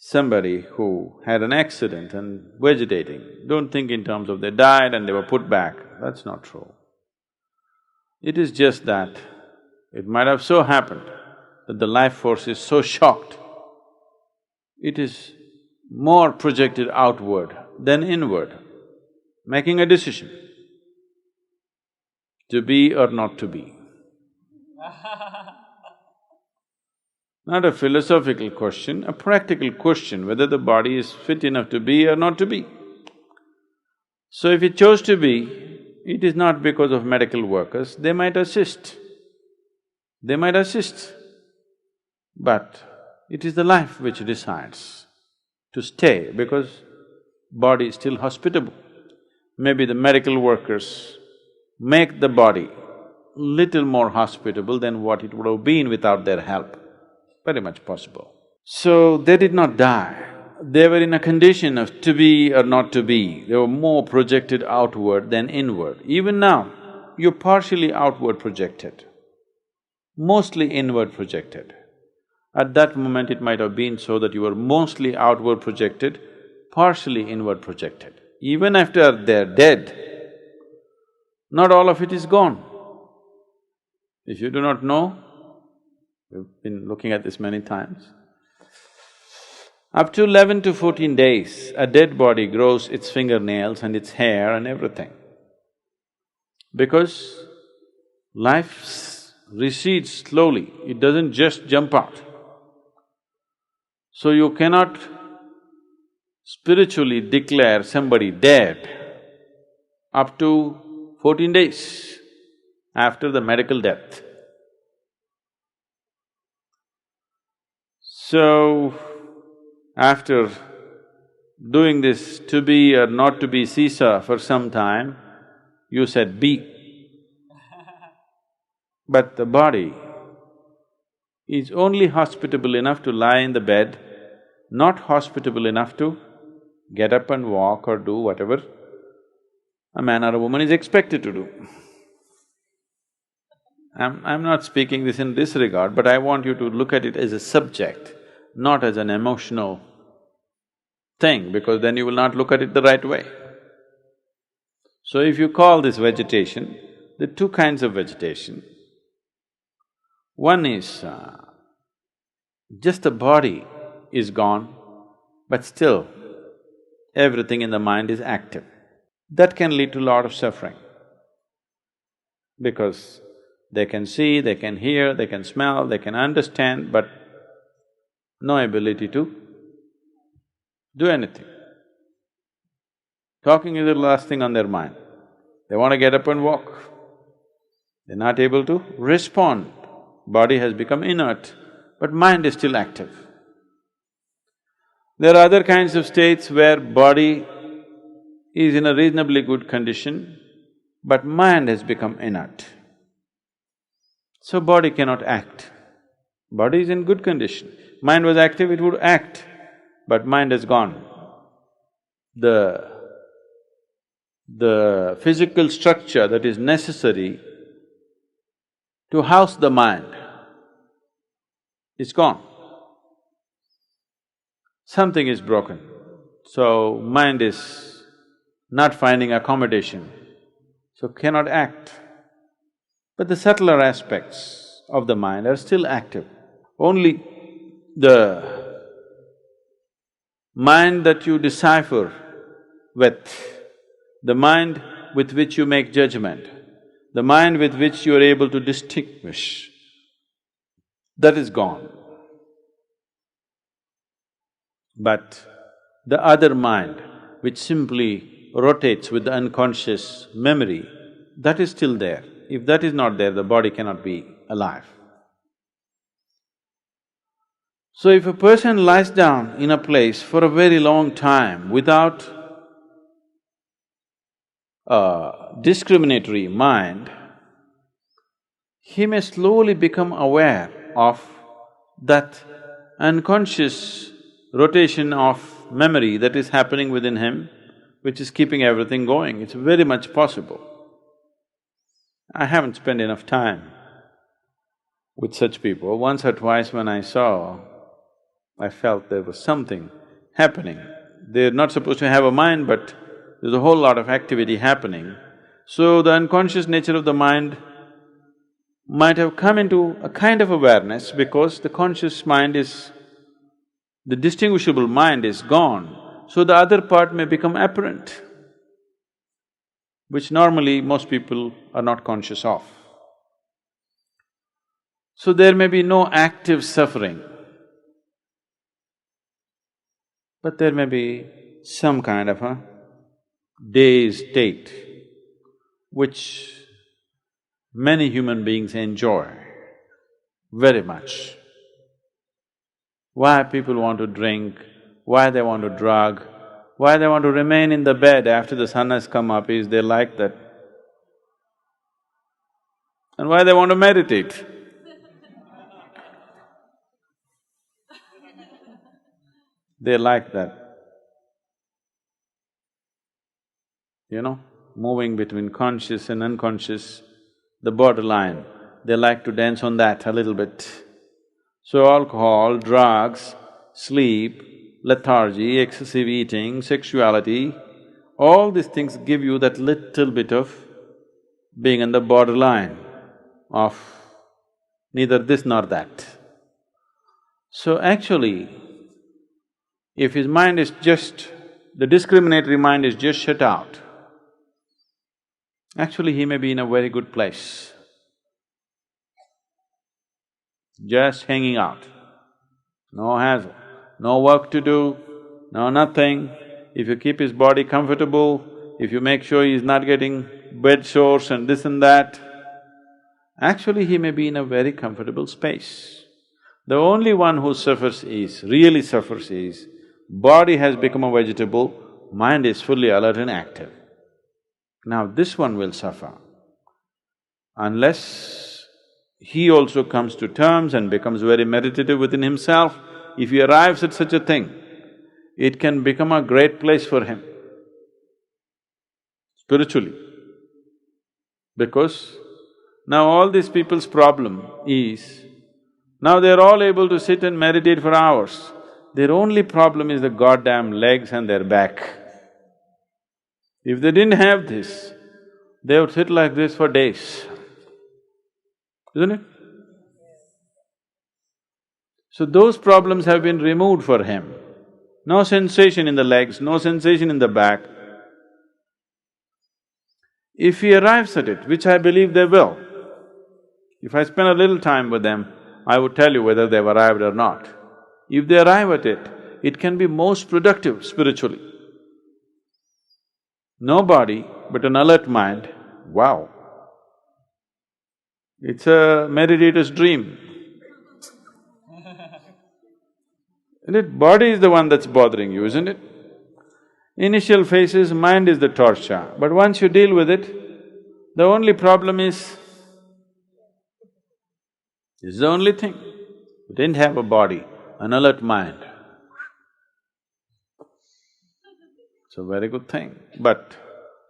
somebody who had an accident and vegetating, don't think in terms of they died and they were put back, that's not true. It is just that it might have so happened that the life force is so shocked, it is more projected outward than inward, making a decision to be or not to be. Not a philosophical question, a practical question whether the body is fit enough to be or not to be. So if it chose to be, it is not because of medical workers, they might assist. But it is the life which decides to stay because body is still hospitable. Maybe the medical workers make the body little more hospitable than what it would have been without their help. Very much possible. So they did not die, they were in a condition of to be or not to be, they were more projected outward than inward. Even now, you're partially outward projected, mostly inward projected. At that moment it might have been so that you were mostly outward projected, partially inward projected. Even after they're dead, not all of it is gone. If you do not know, we've been looking at this many times. Up to 11 to 14 days, a dead body grows its fingernails and its hair and everything. Because life recedes slowly, it doesn't just jump out. So you cannot spiritually declare somebody dead up to 14 days after the medical death. So, after doing this to be or not to be seesaw for some time, you said be. But the body is only hospitable enough to lie in the bed, not hospitable enough to get up and walk or do whatever a man or a woman is expected to do. I'm not speaking this in this regard, but I want you to look at it as a subject, not as an emotional thing, because then you will not look at it the right way. So if you call this vegetation, there are two kinds of vegetation. One is just the body is gone, but still everything in the mind is active. That can lead to a lot of suffering, because they can see, they can hear, they can smell, they can understand, but no ability to do anything. Talking is the last thing on their mind. They want to get up and walk. They're not able to respond. Body has become inert, but mind is still active. There are other kinds of states where body is in a reasonably good condition, but mind has become inert. So body cannot act. Body is in good condition. Mind was active, it would act, but mind has gone. The physical structure that is necessary to house the mind is gone. Something is broken, so mind is not finding accommodation, so cannot act. But the subtler aspects of the mind are still active. Only the mind that you decipher with, the mind with which you make judgment, the mind with which you are able to distinguish, that is gone. But the other mind, which simply rotates with the unconscious memory, that is still there. If that is not there, the body cannot be alive. So if a person lies down in a place for a very long time without a discriminatory mind, he may slowly become aware of that unconscious rotation of memory that is happening within him, which is keeping everything going. It's very much possible. I haven't spent enough time with such people. Once or twice when I saw I felt there was something happening. They're not supposed to have a mind, but there's a whole lot of activity happening. So the unconscious nature of the mind might have come into a kind of awareness because the conscious mind is… the distinguishable mind is gone, so the other part may become apparent, which normally most people are not conscious of. So there may be no active suffering, but there may be some kind of a dazed state which many human beings enjoy very much. Why people want to drink, why they want to drug, why they want to remain in the bed after the sun has come up is they like that. And why they want to meditate. They like that. Moving between conscious and unconscious, the borderline, they like to dance on that a little bit. So alcohol, drugs, sleep, lethargy, excessive eating, sexuality, all these things give you that little bit of being on the borderline of neither this nor that. So actually, if his mind is just… the discriminatory mind is just shut out, actually he may be in a very good place, just hanging out. No hassle, no work to do, no nothing. If you keep his body comfortable, if you make sure he's not getting bed sores and this and that, actually he may be in a very comfortable space. The only one who really suffers is, body has become a vegetable, mind is fully alert and active. Now this one will suffer unless he also comes to terms and becomes very meditative within himself. If he arrives at such a thing, it can become a great place for him spiritually. Because now all these people's problem is, now they're all able to sit and meditate for hours. Their only problem is the goddamn legs and their back. If they didn't have this, they would sit like this for days, isn't it? So those problems have been removed for him. No sensation in the legs, no sensation in the back. If he arrives at it, which I believe they will, if I spend a little time with them, I would tell you whether they've arrived or not. If they arrive at it, it can be most productive spiritually. No body, but an alert mind, wow. It's a meditator's dream. Isn't it? Body is the one that's bothering you, isn't it? Initial phases, mind is the torture, but once you deal with it, the only problem is, this is the only thing. You didn't have a body, an alert mind. It's a very good thing, but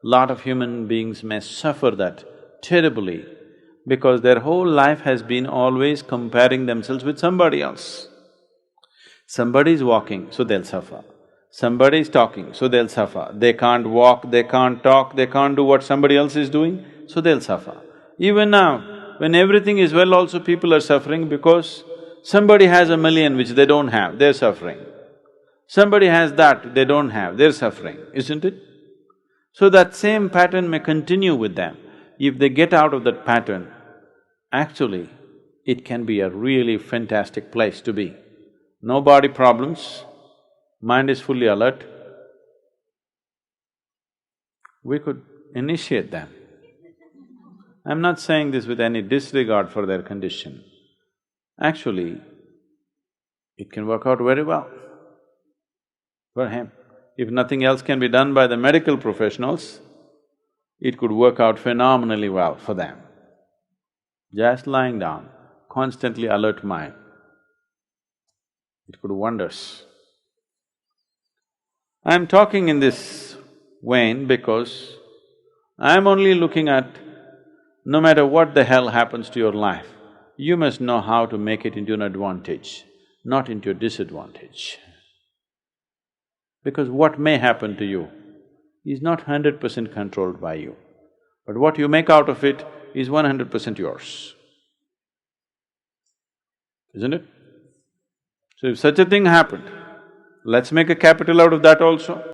lot of human beings may suffer that terribly because their whole life has been always comparing themselves with somebody else. Somebody is walking, so they'll suffer. Somebody is talking, so they'll suffer. They can't walk, they can't talk, they can't do what somebody else is doing, so they'll suffer. Even now, when everything is well also people are suffering because somebody has 1,000,000 which they don't have, they're suffering. Somebody has that, they don't have, they're suffering, isn't it? So that same pattern may continue with them. If they get out of that pattern, actually, it can be a really fantastic place to be. No body problems, mind is fully alert. We could initiate them. I'm not saying this with any disregard for their condition. Actually, it can work out very well for him. If nothing else can be done by the medical professionals, it could work out phenomenally well for them. Just lying down, constantly alert mind, it could do wonders. I'm talking in this vein because I'm only looking at no matter what the hell happens to your life, you must know how to make it into an advantage. not into your disadvantage. Because what may happen to you is not 100% controlled by you, but what you make out of it is 100% yours, isn't it? So if such a thing happened, let's make a capital out of that also.